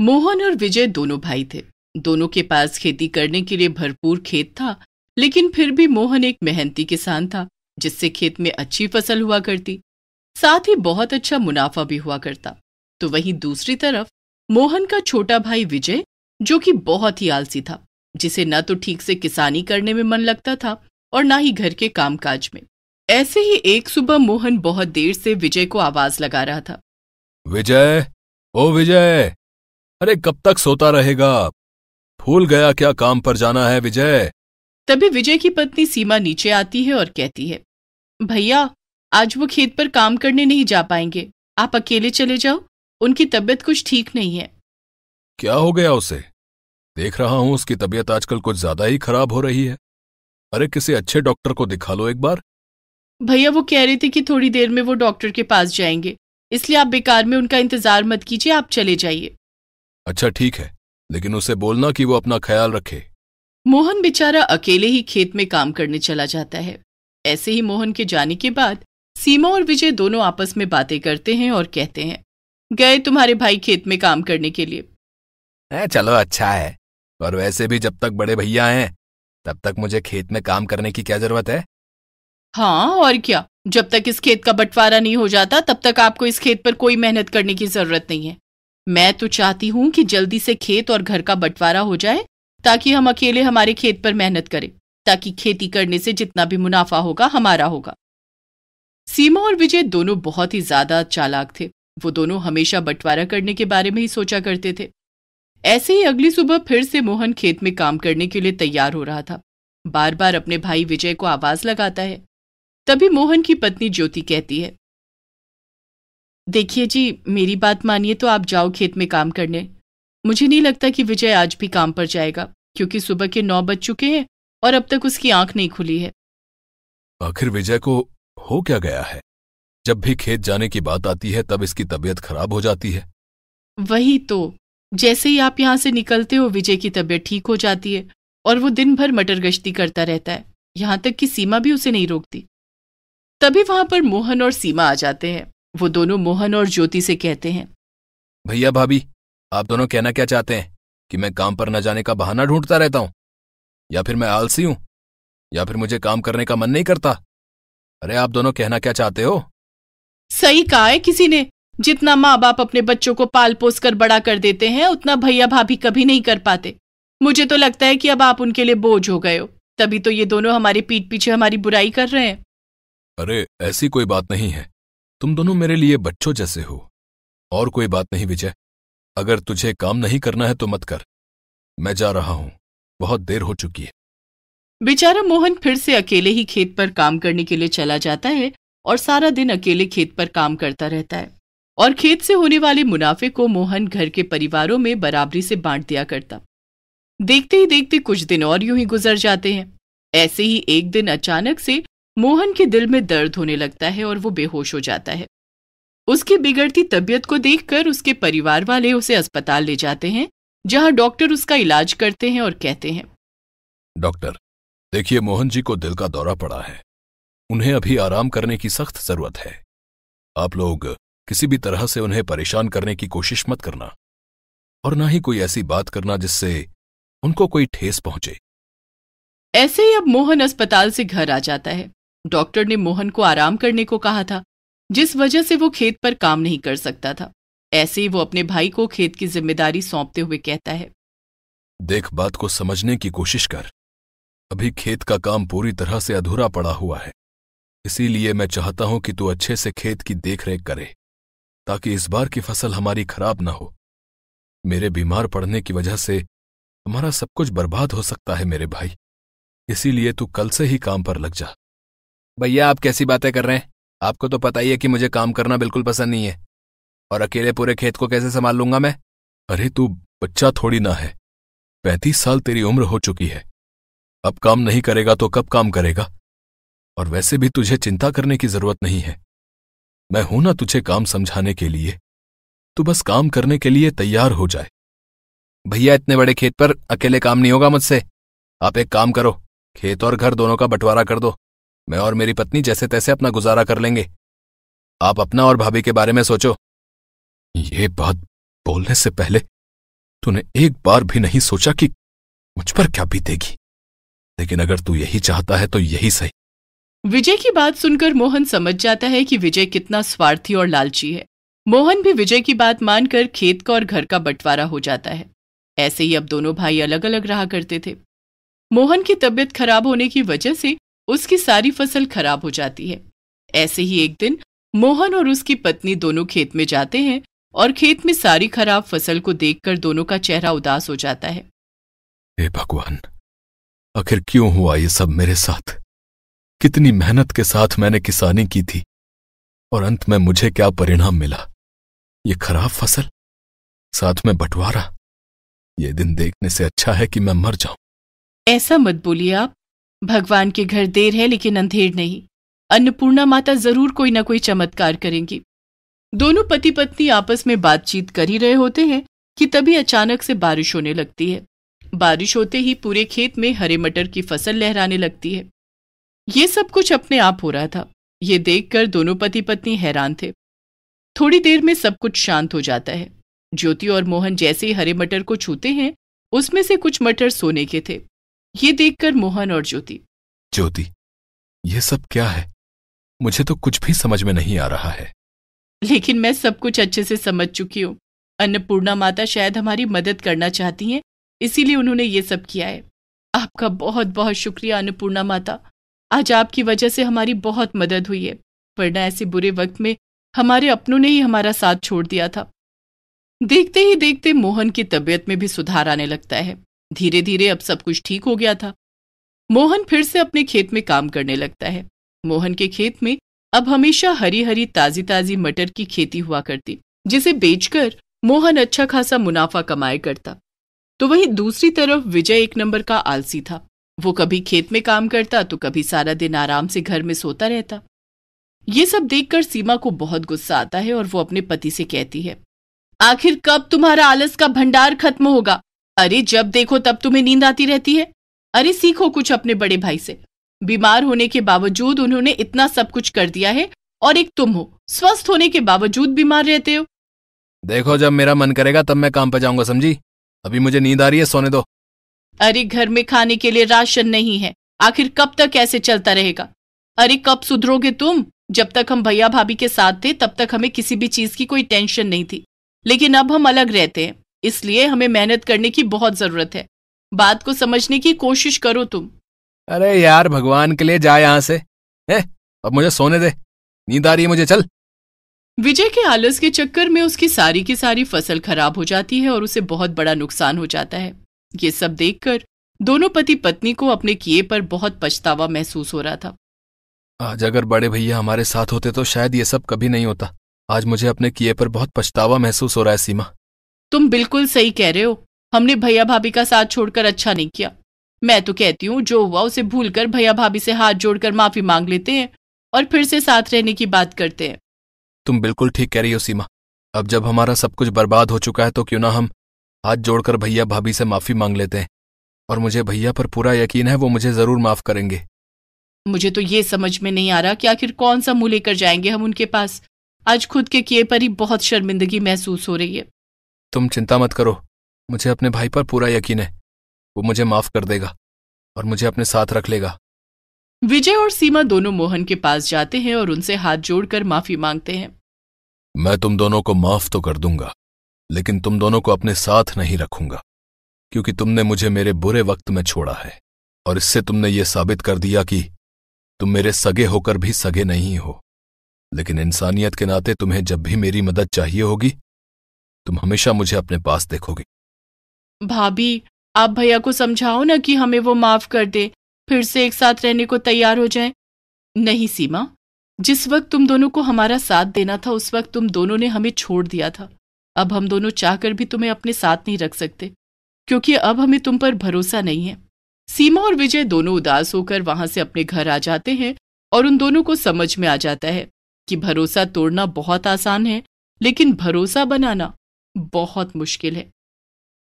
मोहन और विजय दोनों भाई थे। दोनों के पास खेती करने के लिए भरपूर खेत था, लेकिन फिर भी मोहन एक मेहनती किसान था, जिससे खेत में अच्छी फसल हुआ करती, साथ ही बहुत अच्छा मुनाफा भी हुआ करता। तो वहीं दूसरी तरफ मोहन का छोटा भाई विजय, जो कि बहुत ही आलसी था, जिसे न तो ठीक से किसानी करने में मन लगता था और ना ही घर के कामकाज में। ऐसे ही एक सुबह मोहन बहुत देर से विजय को आवाज लगा रहा था। विजय, ओ विजय, अरे कब तक सोता रहेगा? भूल गया क्या काम पर जाना है विजय? तभी विजय की पत्नी सीमा नीचे आती है और कहती है, भैया आज वो खेत पर काम करने नहीं जा पाएंगे, आप अकेले चले जाओ, उनकी तबीयत कुछ ठीक नहीं है। क्या हो गया उसे? देख रहा हूं उसकी तबीयत आजकल कुछ ज्यादा ही खराब हो रही है। अरे किसी अच्छे डॉक्टर को दिखा लो एक बार। भैया वो कह रहे थे कि थोड़ी देर में वो डॉक्टर के पास जाएंगे, इसलिए आप बेकार में उनका इंतजार मत कीजिए, आप चले जाइए। अच्छा ठीक है, लेकिन उसे बोलना कि वो अपना ख्याल रखे। मोहन बेचारा अकेले ही खेत में काम करने चला जाता है। ऐसे ही मोहन के जाने के बाद सीमा और विजय दोनों आपस में बातें करते हैं और कहते हैं, गए तुम्हारे भाई खेत में काम करने के लिए। चलो अच्छा है, और वैसे भी जब तक बड़े भैया हैं तब तक मुझे खेत में काम करने की क्या जरूरत है? हाँ और क्या, जब तक इस खेत का बंटवारा नहीं हो जाता तब तक आपको इस खेत पर कोई मेहनत करने की जरूरत नहीं है। मैं तो चाहती हूं कि जल्दी से खेत और घर का बंटवारा हो जाए, ताकि हम अकेले हमारे खेत पर मेहनत करें, ताकि खेती करने से जितना भी मुनाफा होगा हमारा होगा। सीमा और विजय दोनों बहुत ही ज्यादा चालाक थे। वो दोनों हमेशा बंटवारा करने के बारे में ही सोचा करते थे। ऐसे ही अगली सुबह फिर से मोहन खेत में काम करने के लिए तैयार हो रहा था। बार बार अपने भाई विजय को आवाज लगाता है। तभी मोहन की पत्नी ज्योति कहती है, देखिए जी, मेरी बात मानिए तो आप जाओ खेत में काम करने। मुझे नहीं लगता कि विजय आज भी काम पर जाएगा, क्योंकि सुबह के 9 बज चुके हैं और अब तक उसकी आंख नहीं खुली है। आखिर विजय को हो क्या गया है? जब भी खेत जाने की बात आती है तब इसकी तबीयत खराब हो जाती है। वही तो, जैसे ही आप यहां से निकलते हो विजय की तबीयत ठीक हो जाती है और वो दिन भर मटर गश्ती करता रहता है, यहां तक कि सीमा भी उसे नहीं रोकती। तभी वहां पर मोहन और सीमा आ जाते हैं। वो दोनों मोहन और ज्योति से कहते हैं, भैया भाभी, आप दोनों कहना क्या चाहते हैं? कि मैं काम पर न जाने का बहाना ढूंढता रहता हूं, या फिर मैं आलसी हूं, या फिर मुझे काम करने का मन नहीं करता? अरे आप दोनों कहना क्या चाहते हो? सही कहा है किसी ने, जितना माँ बाप अपने बच्चों को पाल पोस कर बड़ा कर देते हैं उतना भैया भाभी कभी नहीं कर पाते। मुझे तो लगता है कि अब आप उनके लिए बोझ हो गए हो, तभी तो ये दोनों हमारी पीठ पीछे हमारी बुराई कर रहे हैं। अरे ऐसी कोई बात नहीं है, तुम दोनों मेरे लिए बच्चों जैसे हो। और कोई बात नहीं विजय, अगर तुझे काम नहीं करना है तो मत कर, मैं जा रहा हूं, बहुत देर हो चुकी है। बेचारा मोहन फिर से अकेले ही खेत पर काम करने के लिए चला जाता है और सारा दिन अकेले खेत पर काम करता रहता है। और खेत से होने वाले मुनाफे को मोहन घर के परिवारों में बराबरी से बांट दिया करता। देखते ही देखते कुछ दिन और यूं ही गुजर जाते हैं। ऐसे ही एक दिन अचानक से मोहन के दिल में दर्द होने लगता है और वो बेहोश हो जाता है। उसकी बिगड़ती तबीयत को देखकर उसके परिवार वाले उसे अस्पताल ले जाते हैं, जहां डॉक्टर उसका इलाज करते हैं और कहते हैं, डॉक्टर देखिए, मोहन जी को दिल का दौरा पड़ा है, उन्हें अभी आराम करने की सख्त जरूरत है। आप लोग किसी भी तरह से उन्हें परेशान करने की कोशिश मत करना, और ना ही कोई ऐसी बात करना जिससे उनको कोई ठेस पहुंचे। ऐसे ही अब मोहन अस्पताल से घर आ जाता है। डॉक्टर ने मोहन को आराम करने को कहा था, जिस वजह से वो खेत पर काम नहीं कर सकता था। ऐसे ही वो अपने भाई को खेत की जिम्मेदारी सौंपते हुए कहता है, देख, बात को समझने की कोशिश कर, अभी खेत का काम पूरी तरह से अधूरा पड़ा हुआ है, इसीलिए मैं चाहता हूं कि तू अच्छे से खेत की देखरेख करे, ताकि इस बार की फसल हमारी खराब ना हो। मेरे बीमार पड़ने की वजह से हमारा सब कुछ बर्बाद हो सकता है मेरे भाई, इसीलिए तू कल से ही काम पर लग जा। भैया आप कैसी बातें कर रहे हैं? आपको तो पता ही है कि मुझे काम करना बिल्कुल पसंद नहीं है, और अकेले पूरे खेत को कैसे संभाल लूंगा मैं? अरे तू बच्चा थोड़ी ना है, 35 साल तेरी उम्र हो चुकी है, अब काम नहीं करेगा तो कब काम करेगा? और वैसे भी तुझे चिंता करने की जरूरत नहीं है, मैं हूं ना तुझे काम समझाने के लिए। तू बस काम करने के लिए तैयार हो जाए। भैया इतने बड़े खेत पर अकेले काम नहीं होगा मुझसे, आप एक काम करो, खेत और घर दोनों का बंटवारा कर दो, मैं और मेरी पत्नी जैसे तैसे अपना गुजारा कर लेंगे। आप अपना और भाभी के बारे में सोचो। ये बात बोलने से पहले तूने एक बार भी नहीं सोचा कि मुझ पर क्या बीतेगी, लेकिन अगर तू यही चाहता है तो यही सही। विजय की बात सुनकर मोहन समझ जाता है कि विजय कितना स्वार्थी और लालची है। मोहन भी विजय की बात मानकर खेत का और घर का बंटवारा हो जाता है। ऐसे ही अब दोनों भाई अलग अलग रहा करते थे। मोहन की तबीयत खराब होने की वजह से उसकी सारी फसल खराब हो जाती है। ऐसे ही एक दिन मोहन और उसकी पत्नी दोनों खेत में जाते हैं और खेत में सारी खराब फसल को देखकर दोनों का चेहरा उदास हो जाता है। हे भगवान, आखिर क्यों हुआ ये सब मेरे साथ? कितनी मेहनत के साथ मैंने किसानी की थी और अंत में मुझे क्या परिणाम मिला? ये खराब फसल, साथ में बंटवारा। ये दिन देखने से अच्छा है कि मैं मर जाऊं। ऐसा मत बोलिए आप। भगवान के घर देर है लेकिन अंधेर नहीं। अन्नपूर्णा माता जरूर कोई ना कोई चमत्कार करेंगी। दोनों पति पत्नी आपस में बातचीत कर ही रहे होते हैं कि तभी अचानक से बारिश होने लगती है। बारिश होते ही पूरे खेत में हरे मटर की फसल लहराने लगती है। ये सब कुछ अपने आप हो रहा था। ये देखकर दोनों पति पत्नी हैरान थे। थोड़ी देर में सब कुछ शांत हो जाता है। ज्योति और मोहन जैसे ही हरे मटर को छूते हैं, उसमें से कुछ मटर सोने के थे। ये देखकर मोहन और ज्योति, ये सब क्या है? मुझे तो कुछ भी समझ में नहीं आ रहा है। लेकिन मैं सब कुछ अच्छे से समझ चुकी हूँ। अन्नपूर्णा माता शायद हमारी मदद करना चाहती हैं, इसीलिए उन्होंने ये सब किया है। आपका बहुत बहुत शुक्रिया अन्नपूर्णा माता। आज आपकी वजह से हमारी बहुत मदद हुई है, वरना ऐसे बुरे वक्त में हमारे अपनों ने ही हमारा साथ छोड़ दिया था। देखते ही देखते मोहन की तबीयत में भी सुधार आने लगता है। धीरे धीरे अब सब कुछ ठीक हो गया था। मोहन फिर से अपने खेत में काम करने लगता है। मोहन के खेत में अब हमेशा हरी हरी ताजी ताजी मटर की खेती हुआ करती, जिसे बेचकर मोहन अच्छा खासा मुनाफा कमाया करता। तो वहीं दूसरी तरफ विजय एक नंबर का आलसी था। वो कभी खेत में काम करता तो कभी सारा दिन आराम से घर में सोता रहता। ये सब देखकर सीमा को बहुत गुस्सा आता है और वो अपने पति से कहती है, आखिर कब तुम्हारा आलस का भंडार खत्म होगा? अरे जब देखो तब तुम्हें नींद आती रहती है। अरे सीखो कुछ अपने बड़े भाई से। बीमार होने के बावजूद उन्होंने इतना सब कुछ कर दिया है और एक तुम हो, स्वस्थ होने के बावजूद बीमार रहते हो। देखो, जब मेरा मन करेगा तब मैं काम पे जाऊंगा, समझी? अभी मुझे नींद आ रही है, सोने दो। अरे घर में खाने के लिए राशन नहीं है, आखिर कब तक ऐसे चलता रहेगा? अरे कब सुधरोगे तुम? जब तक हम भैया भाभी के साथ थे तब तक हमें किसी भी चीज की कोई टेंशन नहीं थी, लेकिन अब हम अलग रहते हैं, इसलिए हमें मेहनत करने की बहुत जरूरत है। बात को समझने की कोशिश करो तुम। अरे यार, भगवान के लिए जा यहां से। अब मुझे सोने दे, नींद आ रही है मुझे, चल। विजय के आलस के चक्कर में उसकी सारी की सारी फसल खराब हो जाती है और उसे बहुत बड़ा नुकसान हो जाता है। ये सब देखकर दोनों पति पत्नी को अपने किए पर बहुत पछतावा महसूस हो रहा था। आज अगर बड़े भैया हमारे साथ होते तो शायद ये सब कभी नहीं होता। आज मुझे अपने किए पर बहुत पछतावा महसूस हो रहा है सीमा। तुम बिल्कुल सही कह रहे हो। हमने भैया भाभी का साथ छोड़कर अच्छा नहीं किया। मैं तो कहती हूँ जो हुआ उसे भूलकर भैया भाभी से हाथ जोड़कर माफी मांग लेते हैं और फिर से साथ रहने की बात करते हैं। तुम बिल्कुल ठीक कह रही हो सीमा। अब जब हमारा सब कुछ बर्बाद हो चुका है तो क्यों ना हम हाथ जोड़कर भैया भाभी से माफी मांग लेते हैं, और मुझे भैया पर पूरा यकीन है वो मुझे जरूर माफ करेंगे। मुझे तो ये समझ में नहीं आ रहा कि आखिर कौन सा मुंह लेकर जाएंगे हम उनके पास। आज खुद के किए पर ही बहुत शर्मिंदगी महसूस हो रही है। तुम चिंता मत करो, मुझे अपने भाई पर पूरा यकीन है, वो मुझे माफ कर देगा और मुझे अपने साथ रख लेगा। विजय और सीमा दोनों मोहन के पास जाते हैं और उनसे हाथ जोड़कर माफी मांगते हैं। मैं तुम दोनों को माफ तो कर दूंगा, लेकिन तुम दोनों को अपने साथ नहीं रखूंगा, क्योंकि तुमने मुझे मेरे बुरे वक्त में छोड़ा है और इससे तुमने ये साबित कर दिया कि तुम मेरे सगे होकर भी सगे नहीं हो। लेकिन इंसानियत के नाते तुम्हें जब भी मेरी मदद चाहिए होगी, तुम हमेशा मुझे अपने पास देखोगे। भाभी, आप भैया को समझाओ ना कि हमें वो माफ कर दे, फिर से एक साथ रहने को तैयार हो जाए। नहीं सीमा, जिस वक्त तुम दोनों को हमारा साथ देना था उस वक्त तुम दोनों ने हमें छोड़ दिया था। अब हम दोनों चाहकर भी तुम्हें अपने साथ नहीं रख सकते, क्योंकि अब हमें तुम पर भरोसा नहीं है। सीमा और विजय दोनों उदास होकर वहां से अपने घर आ जाते हैं और उन दोनों को समझ में आ जाता है कि भरोसा तोड़ना बहुत आसान है, लेकिन भरोसा बनाना बहुत मुश्किल है।